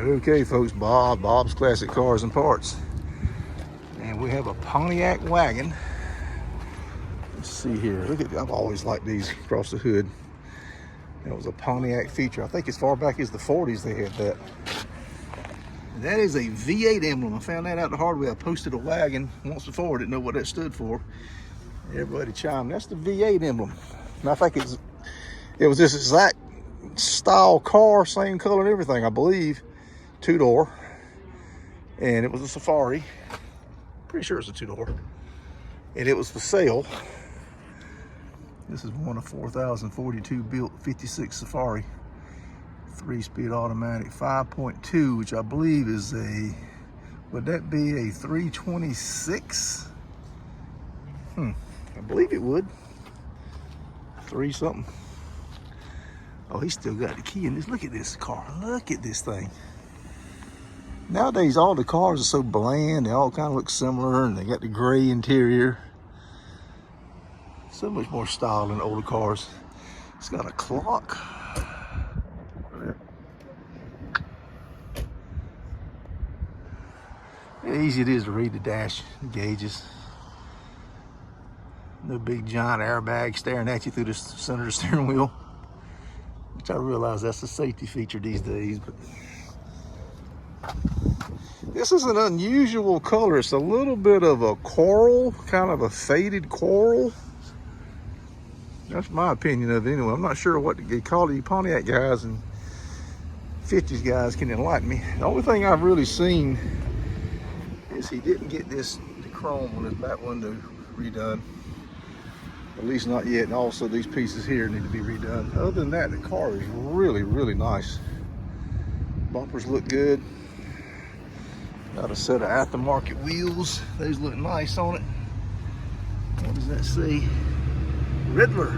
Okay, folks, Bob's Classic Cars and Parts. And we have a Pontiac wagon. Let's see here. Look at, I've always liked these across the hood. That was a Pontiac feature. I think as far back as the 40s they had that. That is a V8 emblem. I found that out the hard way. I posted a wagon once before. I didn't know what that stood for. Everybody chimed. That's the V8 emblem. And I think it was this exact style car, same color and everything, I believe. Two-door. And it was a Safari. Pretty sure it's a two-door. And it was for sale. This is one of 4,042 built 56 Safari. 3-speed automatic, 5.2, which I believe is a, would that be a 326? I believe it would. 3 something. Oh, he's still got the key in this. Look at this car. Look at this thing. Nowadays, all the cars are so bland. They all kind of look similar, and they got the gray interior. So much more style than older cars. It's got a clock. How easy it is to read the dash gauges. No big giant airbag staring at you through the center of the steering wheel. Which I realize that's a safety feature these days, but this is an unusual color. It's a little bit of a coral, kind of a faded coral. That's my opinion of it anyway. I'm not sure what they call the Pontiac guys and 50s guys can enlighten me. The only thing I've really seen is he didn't get the chrome on his back window redone. At least not yet. And also these pieces here need to be redone. Other than that, the car is really, really nice. Bumpers look good. Got a set of aftermarket wheels. Those look nice on it. What does that say? Riddler.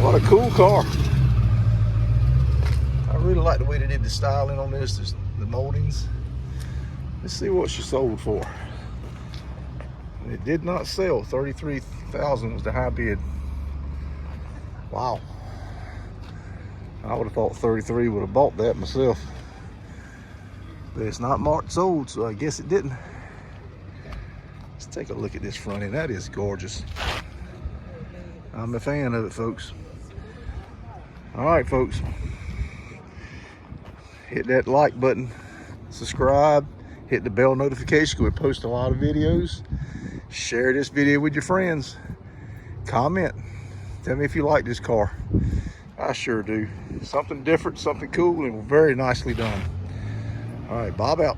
What a cool car. I really like the way they did the styling on this, the moldings. Let's see what she sold for. It did not sell. 33,000 was the high bid. Wow. I would have thought 33 would have bought that myself. But it's not marked sold, so I guess it didn't. Let's take a look at this front end. That is gorgeous. I'm a fan of it, folks. All right, folks. Hit that like button, subscribe, hit the bell notification because we post a lot of videos. Share this video with your friends. Comment. Tell me if you like this car. I sure do. Something different, something cool, and very nicely done. All right, Bob out.